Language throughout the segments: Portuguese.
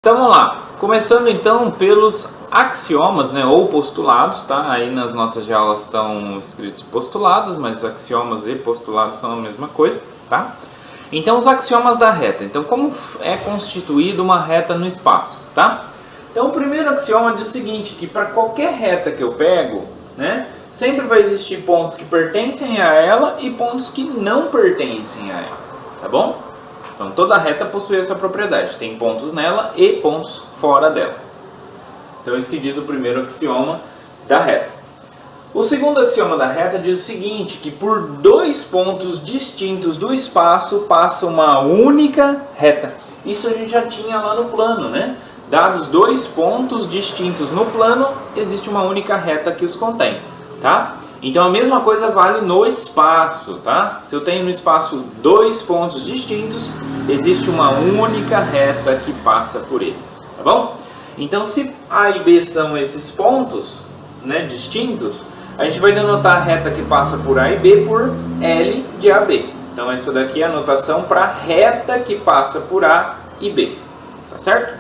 Então vamos lá, começando então pelos axiomas, né, ou postulados, tá? Aí nas notas de aula estão escritos postulados, mas axiomas e postulados são a mesma coisa, tá? Então os axiomas da reta. Então como é constituída uma reta no espaço, tá? Então o primeiro axioma diz o seguinte, que para qualquer reta que eu pego, né, sempre vai existir pontos que pertencem a ela e pontos que não pertencem a ela, tá bom? Então toda reta possui essa propriedade, tem pontos nela e pontos fora dela. Então isso que diz o primeiro axioma da reta. O segundo axioma da reta diz o seguinte, que por dois pontos distintos do espaço passa uma única reta. Isso a gente já tinha lá no plano, né? Dados dois pontos distintos no plano, existe uma única reta que os contém, tá? Então a mesma coisa vale no espaço, tá? Se eu tenho no espaço dois pontos distintos, existe uma única reta que passa por eles, tá bom? Então se A e B são esses pontos, né, distintos, a gente vai denotar a reta que passa por A e B por L de AB. Então essa daqui é a notação para a reta que passa por A e B, tá certo?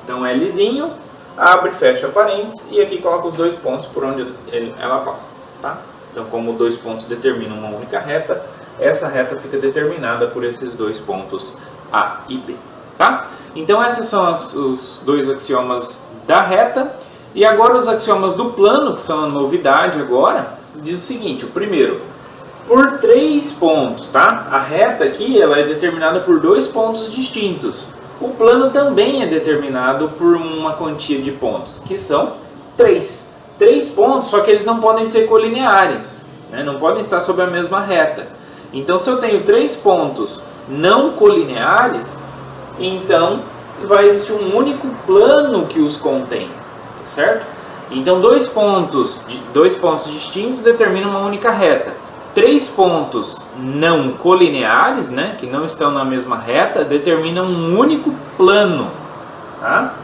Então Lzinho, abre e fecha parênteses e aqui coloca os dois pontos por onde ela passa, tá? Então como dois pontos determinam uma única reta, essa reta fica determinada por esses dois pontos A e B, tá? Então esses são os dois axiomas da reta. E agora os axiomas do plano, que são a novidade agora, diz o seguinte, o primeiro, por três pontos, tá? A reta aqui ela é determinada por dois pontos distintos. O plano também é determinado por uma quantia de pontos, que são três. Três pontos, só que eles não podem ser colineares, né? Não podem estar sobre a mesma reta. Então, se eu tenho três pontos não colineares, então vai existir um único plano que os contém, certo? Então, dois pontos distintos determinam uma única reta. Três pontos não colineares, né, que não estão na mesma reta, determinam um único plano, tá?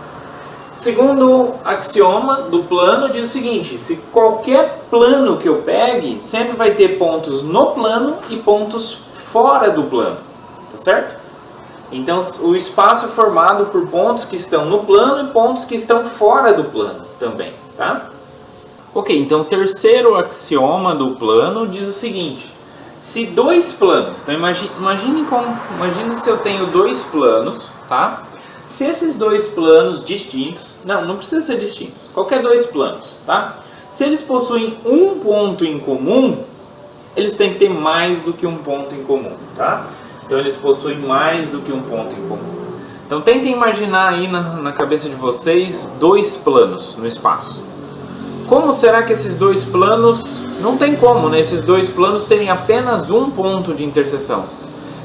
Segundo axioma do plano diz o seguinte, se qualquer plano que eu pegue, sempre vai ter pontos no plano e pontos fora do plano, tá certo? Então o espaço é formado por pontos que estão no plano e pontos que estão fora do plano também, tá? Ok, então o terceiro axioma do plano diz o seguinte, se dois planos, então imagine se eu tenho dois planos, tá? Se esses dois planos distintos, não precisa ser distintos, qualquer dois planos, tá? Se eles possuem um ponto em comum, eles têm que ter mais do que um ponto em comum, tá? Então eles possuem mais do que um ponto em comum. Então tentem imaginar aí na cabeça de vocês dois planos no espaço. Como será que esses dois planos, não tem como, né? Esses dois planos terem apenas um ponto de interseção.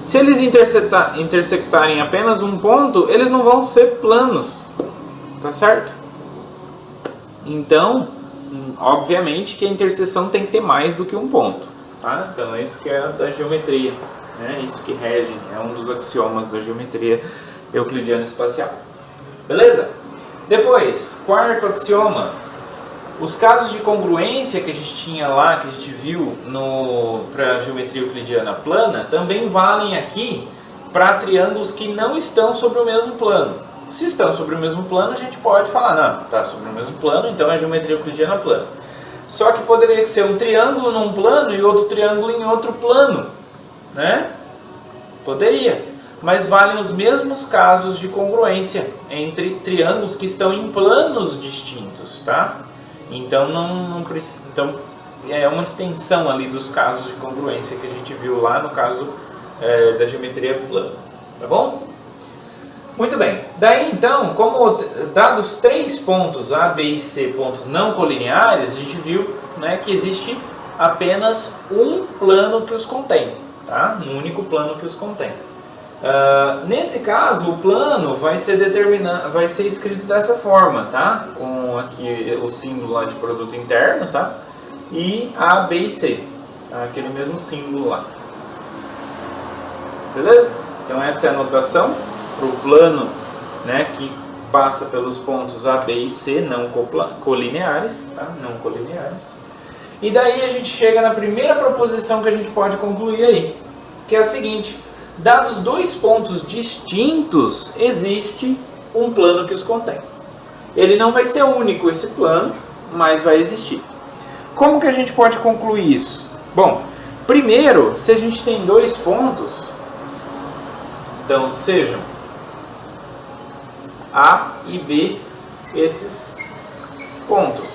Se eles intersectarem apenas um ponto, eles não vão ser planos, tá certo? Então, obviamente que a interseção tem que ter mais do que um ponto, tá? Então é isso que é da geometria, né? Isso que rege, é um dos axiomas da geometria euclidiana espacial. Beleza? Depois, quarto axioma. Os casos de congruência que a gente tinha lá, que a gente viu para a geometria euclidiana plana, também valem aqui para triângulos que não estão sobre o mesmo plano. Se estão sobre o mesmo plano, a gente pode falar, não, está sobre o mesmo plano, então é geometria euclidiana plana. Só que poderia ser um triângulo num plano e outro triângulo em outro plano, né? Poderia. Mas valem os mesmos casos de congruência entre triângulos que estão em planos distintos, tá? Então, não precisa, então é uma extensão ali dos casos de congruência que a gente viu lá no caso da geometria plana, tá bom? Muito bem, daí então, como dados três pontos A, B e C, pontos não colineares, a gente viu, né, que existe apenas um plano que os contém, tá? Um único plano que os contém. Nesse caso, o plano vai ser escrito dessa forma, tá? Com aqui o símbolo lá de produto interno, tá? E A, B e C, tá? Aquele mesmo símbolo lá. Beleza? Então essa é a notação para o plano, né, que passa pelos pontos A, B e C não colineares, tá? Não colineares. E daí a gente chega na primeira proposição que a gente pode concluir aí, que é a seguinte: dados dois pontos distintos, existe um plano que os contém. Ele não vai ser único esse plano, mas vai existir. Como que a gente pode concluir isso? Bom, primeiro, se a gente tem dois pontos, então sejam A e B esses pontos.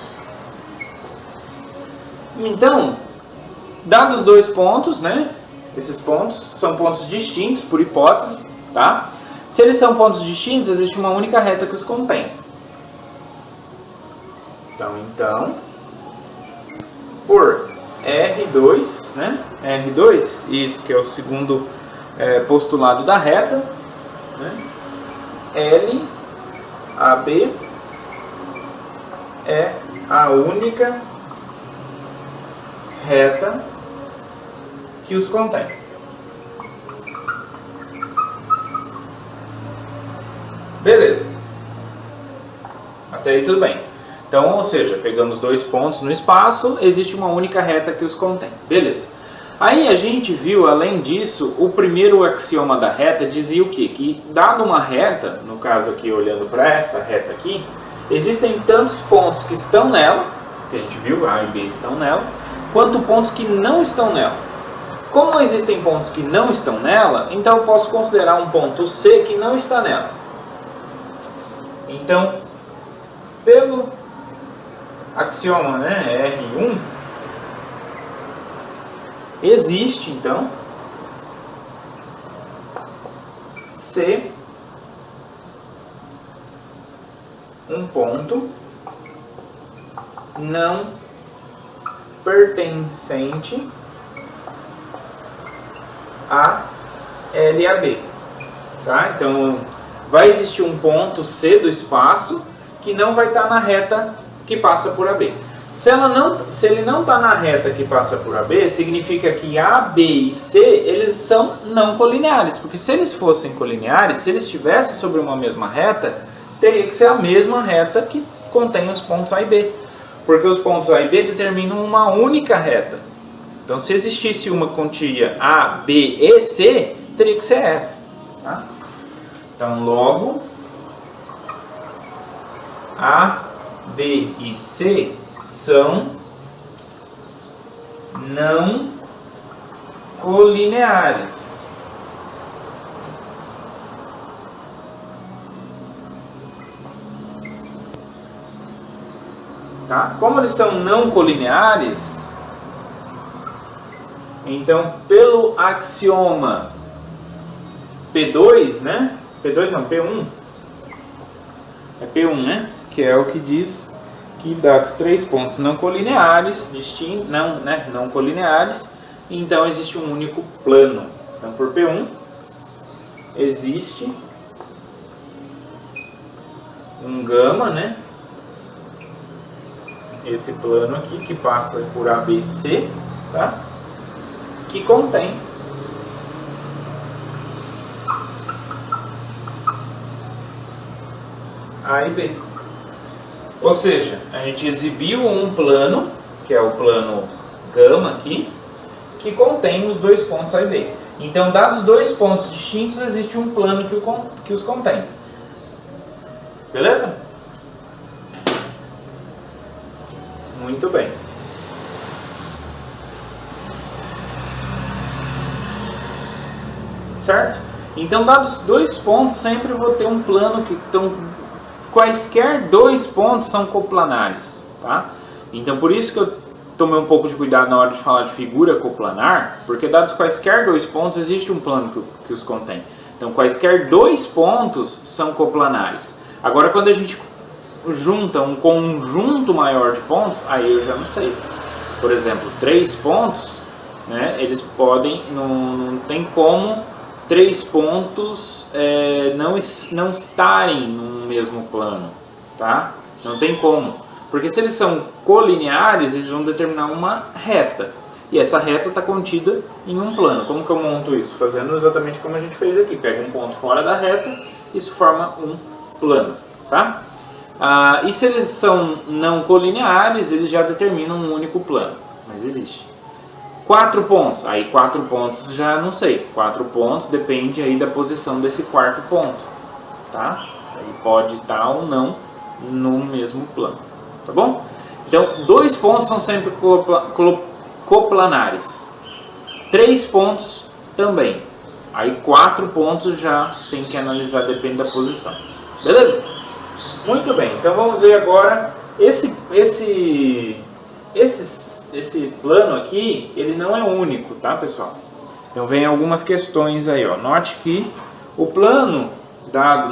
Então, dados dois pontos, né? Esses pontos são pontos distintos por hipótese, tá? Se eles são pontos distintos, existe uma única reta que os contém. Então, por R2, né? R2, isso que é o segundo postulado da reta, né? L, AB é a única reta que os contém. Beleza. Até aí tudo bem. Então, ou seja, pegamos dois pontos no espaço, existe uma única reta que os contém. Beleza. Aí a gente viu, além disso, o primeiro axioma da reta dizia o quê? Que dado uma reta, no caso aqui olhando para essa reta aqui, existem tantos pontos que estão nela, que a gente viu, A e B estão nela, quanto pontos que não estão nela. Como existem pontos que não estão nela, então eu posso considerar um ponto C que não está nela. Então, pelo axioma, né, R1, existe então C, um ponto não pertencente a L e a B, tá? Então vai existir um ponto C do espaço que não vai estar na reta que passa por AB. Se ele não está na reta que passa por AB, significa que A, B e C eles são não colineares, porque se eles fossem colineares, se eles estivessem sobre uma mesma reta, teria que ser a mesma reta que contém os pontos A e B, porque os pontos A e B determinam uma única reta. Então, se existisse uma que continha A, B e C, teria que ser essa. Tá? Então, logo, A, B e C são não colineares. Tá? Como eles são não colineares, então pelo axioma P2, né? P2 não, P1. É P1, né? Que é o que diz que dados três pontos não colineares, distintos, não colineares, então existe um único plano. Então por P1 existe um gama, né? Esse plano aqui que passa por A, B e C, tá? Que contém A e B. Ou seja, a gente exibiu um plano, que é o plano gama aqui, que contém os dois pontos A e B. Então, dados dois pontos distintos, existe um plano que os contém. Beleza? Muito bem. Certo? Então, dados dois pontos, sempre vou ter um plano que estão... Quaisquer dois pontos são coplanares, tá? Então, por isso que eu tomei um pouco de cuidado na hora de falar de figura coplanar, porque dados quaisquer dois pontos, existe um plano que os contém. Então, quaisquer dois pontos são coplanares. Agora, quando a gente junta um conjunto maior de pontos, aí eu já não sei. Por exemplo, três pontos, né, eles podem, não tem como três pontos não estarem no mesmo plano, tá? Não tem como, porque se eles são colineares, eles vão determinar uma reta, e essa reta está contida em um plano. Como que eu monto isso? Fazendo exatamente como a gente fez aqui, pega um ponto fora da reta, isso forma um plano, tá? E se eles são não colineares, eles já determinam um único plano, mas existe. 4 pontos, aí 4 pontos já não sei, 4 pontos depende aí da posição desse quarto ponto, tá? Ele pode estar ou não no mesmo plano, tá bom? Então, 2 pontos são sempre coplanares. 3 pontos também. Aí 4 pontos já tem que analisar, depende da posição. Beleza? Muito bem, então vamos ver agora esse plano aqui, ele não é único, tá, pessoal? Então vem algumas questões aí, ó. Note que o plano dado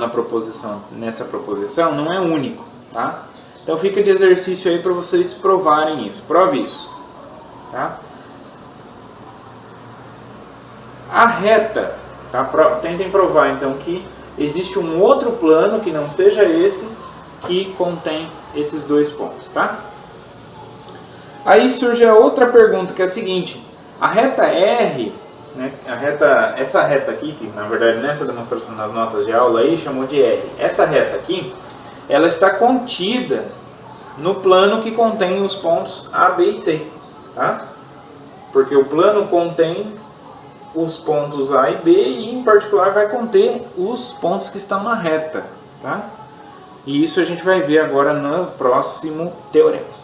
nessa proposição não é único, tá? Então fica de exercício aí para vocês provarem isso. Prove isso, tá? A reta, tá? Tentem provar então que existe um outro plano que não seja esse que contém esses 2 pontos, tá? Aí surge a outra pergunta, que é a seguinte: a reta R, né, essa reta aqui, que na verdade nessa demonstração das notas de aula aí chamou de R, essa reta aqui, ela está contida no plano que contém os pontos A, B e C, tá? Porque o plano contém os pontos A e B e em particular vai conter os pontos que estão na reta, tá? E isso a gente vai ver agora no próximo teorema.